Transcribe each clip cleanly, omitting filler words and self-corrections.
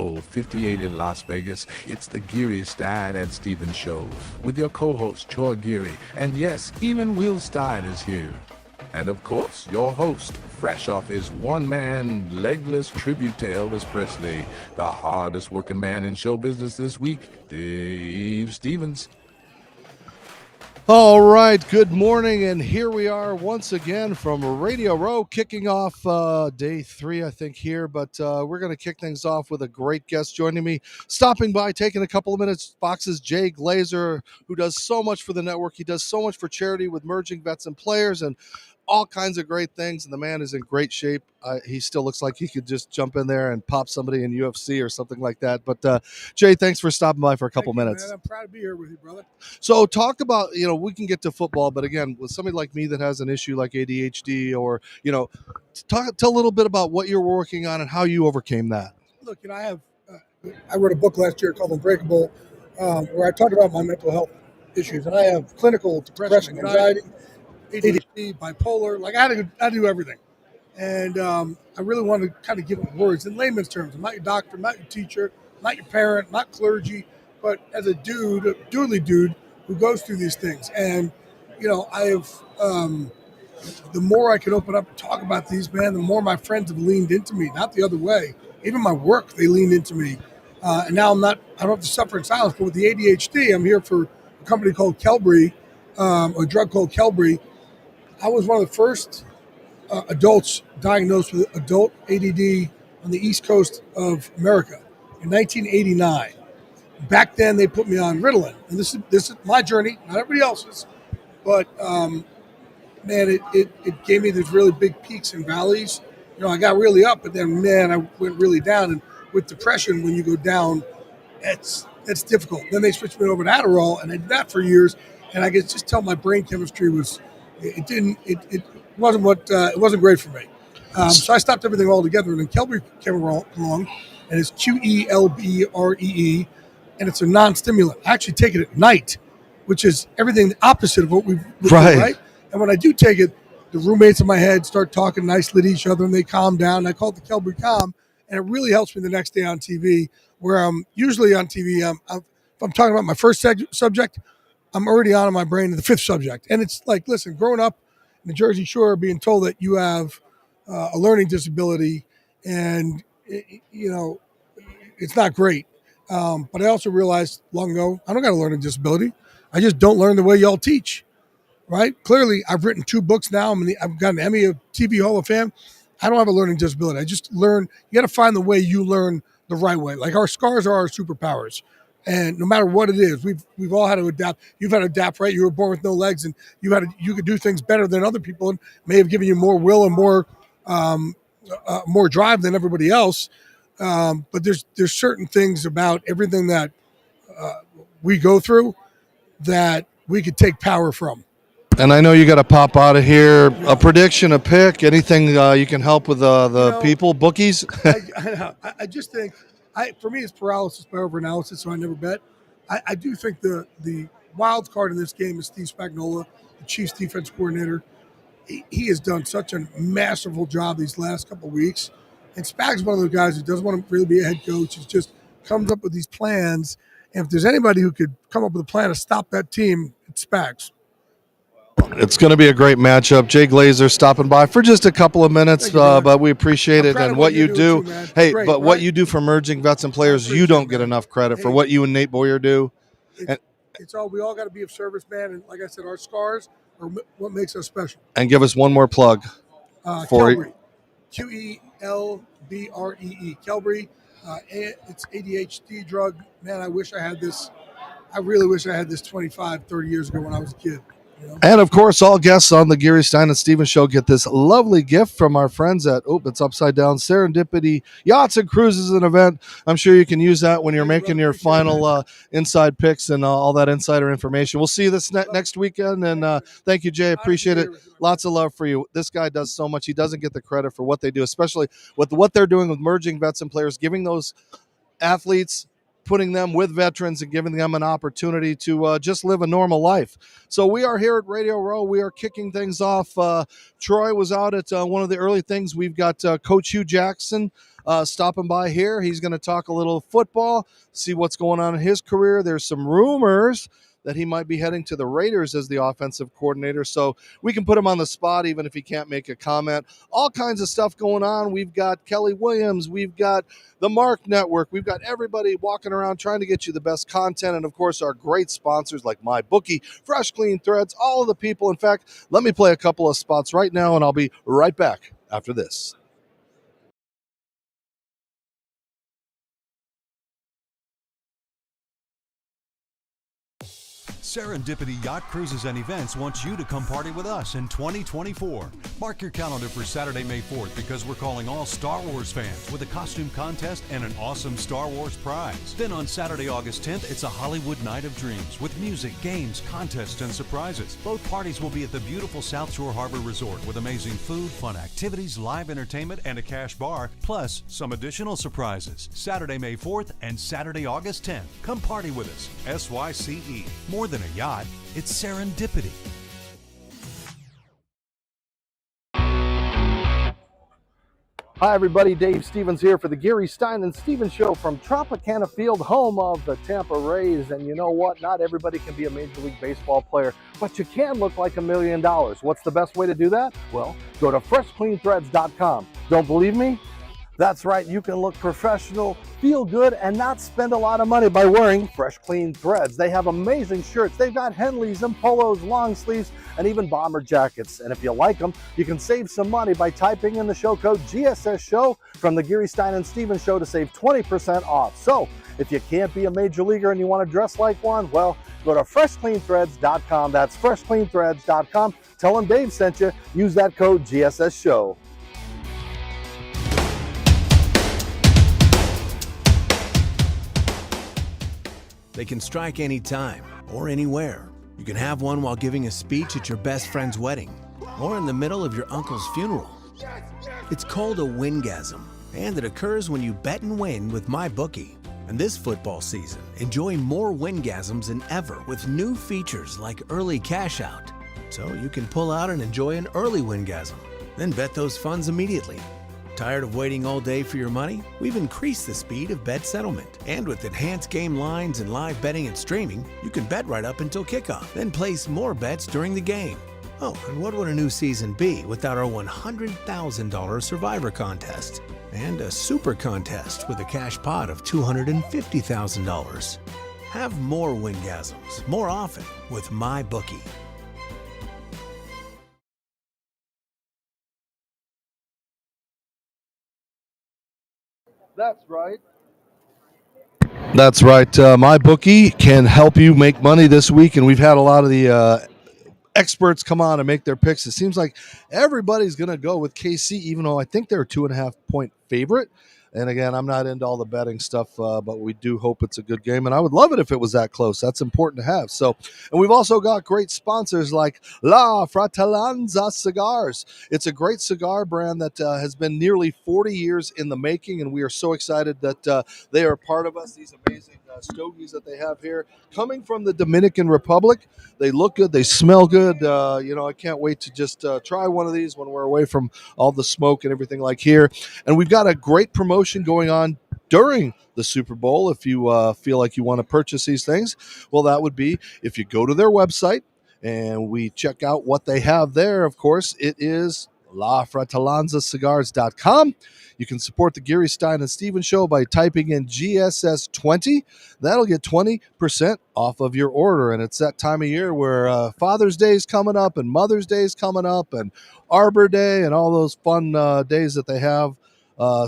Bowl 58 in Las Vegas, it's the Geary, Stein, and Stevens Show with your co-host, Troy Geary. And yes, even Will Stein is here. And of course, your host, fresh off his one-man, legless tribute to Elvis Presley, the hardest working man in show business this week, Dave Stevens. All right, good morning, and here we are once again from Radio Row, kicking off day 3, I think, here, but we're going to kick things off with a great guest joining me, stopping by, taking a couple of minutes, Fox's Jay Glazer, who does so much for the network. He does so much for charity with merging vets and players, and all kinds of great things, and the man is in great shape. He still looks like he could just jump in there and pop somebody in UFC or something like that. But Jay, thanks for stopping by for a couple minutes. Man. I'm proud to be here with you, brother. So talk about, we can get to football, but again, with somebody like me that has an issue like ADHD or, tell a little bit about what you're working on and how you overcame that. Look, I wrote a book last year called Unbreakable, where I talk about my mental health issues, and I have clinical depression, anxiety, ADHD, bipolar. Like I had to do everything, and I really want to kind of give it words in layman's terms. I'm not your doctor, I'm not your teacher, I'm not your parent, I'm not clergy, but as a doodly dude who goes through these things. And I have the more I can open up and talk about these, man, the more my friends have leaned into me, not the other way. Even my work, they leaned into me, and now I don't have to suffer in silence. But with the ADHD, I'm here for a company called Kelbry, a drug called Kelbry. I was one of the first adults diagnosed with adult ADD on the East Coast of America in 1989. Back then, they put me on Ritalin, and this is my journey, not everybody else's. But man, it gave me these really big peaks and valleys. I got really up, but then man, I went really down. And with depression, when you go down, that's difficult. Then they switched me over to Adderall, and I did that for years. And I could just tell my brain chemistry it wasn't great for me. So I stopped everything altogether. And then Kelby came along, and it's QELBREE, and it's a non-stimulant. I actually take it at night, which is everything the opposite of what we do, right? And when I do take it, the roommates in my head start talking nicely to each other, and they calm down. I call it the Kelby Calm, and it really helps me the next day on TV, where I'm usually on TV. If I'm talking about my first subject, I'm already on in my brain to the 5th subject. And it's like, listen, growing up in the Jersey Shore, being told that you have a learning disability, and it's not great. But I also realized long ago, I don't got a learning disability. I just don't learn the way y'all teach, right? Clearly, I've written 2 books now. I've got an Emmy, a TV Hall of Fame. I don't have a learning disability. I just learn. You got to find the way you learn the right way. Like our scars are our superpowers. And no matter what it is, we've all had to adapt. You've had to adapt, right? You were born with no legs, and you could do things better than other people, and may have given you more will and more drive than everybody else. But there's certain things about everything that we go through that we could take power from. And I know you got to pop out of here. A prediction, a pick, anything you can help with the people, bookies? I just think, for me, it's paralysis by overanalysis, so I never bet. I do think the wild card in this game is Steve Spagnuolo, the Chiefs defense coordinator. He has done such a masterful job these last couple of weeks. And Spag's one of those guys who doesn't want to really be a head coach. He just comes up with these plans. And if there's anybody who could come up with a plan to stop that team, it's Spags. It's going to be a great matchup. Jay Glazer stopping by for just a couple of minutes, but we appraight it. And what you do, what you do for merging vets and players, you don't get enough credit for what you and Nate Boyer do. We all got to be of service, man. And like I said, our scars are what makes us special. And give us one more plug for Kelbree. QELBREE. Kelbree. It's ADHD drug. Man, I wish I had this. I really wish I had this 25, 30 years ago when I was a kid. And, of course, all guests on the Geary, Stein, and Stevens Show get this lovely gift from our friends at, it's upside down, Serendipity Yachts and Cruises and event. I'm sure you can use that when you're making your final inside picks and all that insider information. We'll see you this next weekend, and thank you, Jay. Appreciate it. Lots of love for you. This guy does so much. He doesn't get the credit for what they do, especially with what they're doing with merging vets and players, giving those athletes putting them with veterans and giving them an opportunity to just live a normal life. So we are here at Radio Row. We are kicking things off. Troy was out at one of the early things. We've got Coach Hugh Jackson stopping by here. He's going to talk a little football, see what's going on in his career. There's some rumors that he might be heading to the Raiders as the offensive coordinator. So we can put him on the spot even if he can't make a comment. All kinds of stuff going on. We've got Kelly Williams. We've got the Mark Network. We've got everybody walking around trying to get you the best content. And, of course, our great sponsors like MyBookie, Fresh Clean Threads, all of the people. In fact, let me play a couple of spots right now, and I'll be right back after this. Serendipity Yacht Cruises and Events wants you to come party with us in 2024. Mark your calendar for Saturday, May 4th, because we're calling all Star Wars fans with a costume contest and an awesome Star Wars prize. Then on Saturday, August 10th, it's a Hollywood Night of Dreams with music, games, contests, and surprises. Both parties will be at the beautiful South Shore Harbor Resort with amazing food, fun activities, live entertainment, and a cash bar, plus some additional surprises. Saturday, May 4th and Saturday, August 10th. Come party with us. SYCE. More than a yacht, it's serendipity. Hi, everybody. Dave Stevens here for the Gary Stein and Stevens Show from Tropicana Field, home of the Tampa Rays. And you know what? Not everybody can be a Major League Baseball player, but you can look like $1 million. What's the best way to do that? Well, go to freshcleanthreads.com. Don't believe me? That's right, you can look professional, feel good, and not spend a lot of money by wearing Fresh Clean Threads. They have amazing shirts. They've got Henleys and polos, long sleeves, and even bomber jackets. And if you like them, you can save some money by typing in the show code GSS Show from the Gary Stein and Stevens Show to save 20% off. So if you can't be a major leaguer and you want to dress like one, well, go to freshcleanthreads.com. That's freshcleanthreads.com. Tell them Dave sent you. Use that code GSS Show. They can strike anytime or anywhere. You can have one while giving a speech at your best friend's wedding or in the middle of your uncle's funeral. It's called a wingasm, and it occurs when you bet and win with MyBookie. And this football season, enjoy more wingasms than ever with new features like early cash out. So you can pull out and enjoy an early wingasm, then bet those funds immediately. Tired of waiting all day for your money? We've increased the speed of bet settlement. And with enhanced game lines and live betting and streaming, you can bet right up until kickoff, then place more bets during the game. Oh, and what would a new season be without our $100,000 Survivor contest? And a super contest with a cash pot of $250,000. Have more wingasms, more often with MyBookie. That's right. That's right. MyBookie can help you make money this week, and we've had a lot of the experts come on and make their picks. It seems like everybody's going to go with KC, even though I think they're a 2.5-point favorite. And again, I'm not into all the betting stuff, but we do hope it's a good game. And I would love it if it was that close. That's important to have. So, and we've also got great sponsors like La Fratellanza Cigars. It's a great cigar brand that has been nearly 40 years in the making. And we are so excited that they are part of us. These amazing stogies that they have here coming from the Dominican Republic. They look good. They smell good. I can't wait to just try one of these when we're away from all the smoke and everything like here. And we've got a great promotion going on during the Super Bowl. If you feel like you want to purchase these things, well, that would be if you go to their website and we check out what they have there. Of course, it is LaFratellanzaCigars.com. You can support the Gary Stein and Stevens Show by typing in GSS20. That'll get 20% off of your order. And it's that time of year where Father's Day is coming up and Mother's Day is coming up and Arbor Day and all those fun days that they have.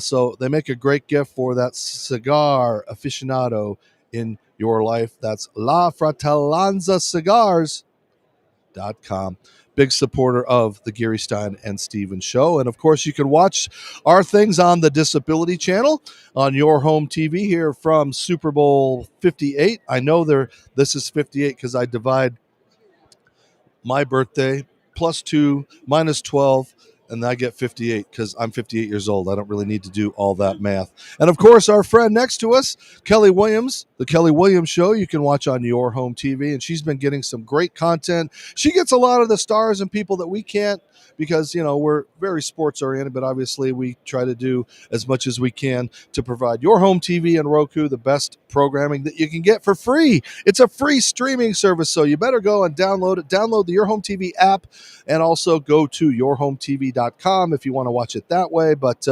So they make a great gift for that cigar aficionado in your life. That's LaFratellanzaCigars.com. Big supporter of the Gary Stein and Stevens Show. And, of course, you can watch our things on the Disability Channel on your home TV here from Super Bowl 58. I know this is 58 because I divide my birthday plus 2 minus 12 and I get 58 because I'm 58 years old. I don't really need to do all that math. And of course, our friend next to us, Kelly Williams, the Kelly Williams Show, you can watch on your home TV, and she's been getting some great content. She gets a lot of the stars and people that we can't, because, you know, we're very sports oriented, but obviously we try to do as much as we can to provide your home TV and Roku the best programming that you can get for free. It's a free streaming service, so you better go and download it. Download the Your Home TV app, and also go to yourhometv.com if you want to watch it that way. But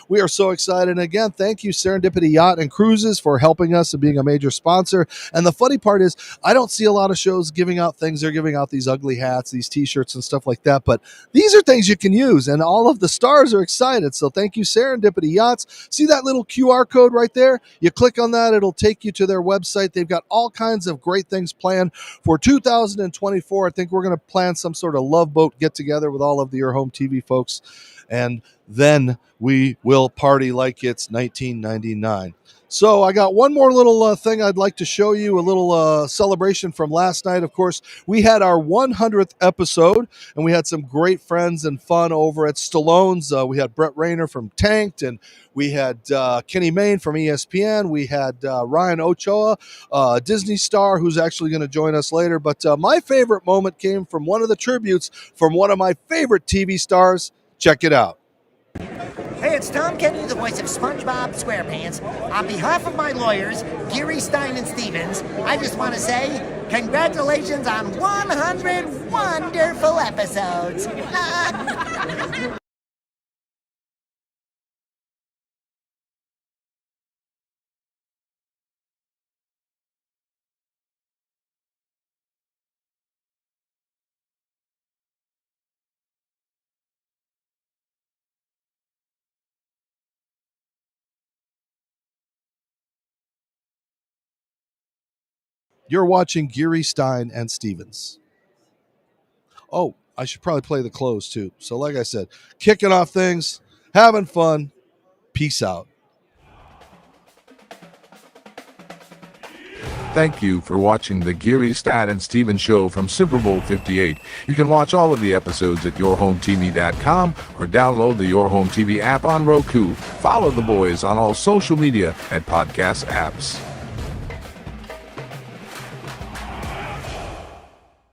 we are so excited. And again, thank you, Serendipity Yacht and Cruises, for helping us and being a major sponsor. And the funny part is, I don't see a lot of shows giving out things. They're giving out these ugly hats, these t-shirts and stuff like that, but these are things you can use, and all of the stars are excited. So thank you, Serendipity Yachts. See that little QR code right there? You click on that, it'll take you to their website. They've got all kinds of great things planned for 2024. I think we're going to plan some sort of love boat get together with all of the Your Home TV folks, and then we will party like it's 1999. So I got one more little thing I'd like to show you, a little celebration from last night. Of course, we had our 100th episode, and we had some great friends and fun over at Stallone's. We had Brett Rayner from Tanked, and we had Kenny Mayne from ESPN. We had Ryan Ochoa, Disney star, who's actually going to join us later. But my favorite moment came from one of the tributes from one of my favorite TV stars. Check it out. Hey, it's Tom Kenny, the voice of SpongeBob SquarePants. On behalf of my lawyers, Geary, Stein, and Stevens, I just want to say congratulations on 100 wonderful episodes. You're watching Geary, Stein, and Stevens. Oh, I should probably play the close too. So like I said, kicking off things, having fun. Peace out. Thank you for watching the Geary, Stein, and Stevens Show from Super Bowl 58. You can watch all of the episodes at yourhometv.com or download the Your Home TV app on Roku. Follow the boys on all social media and podcast apps.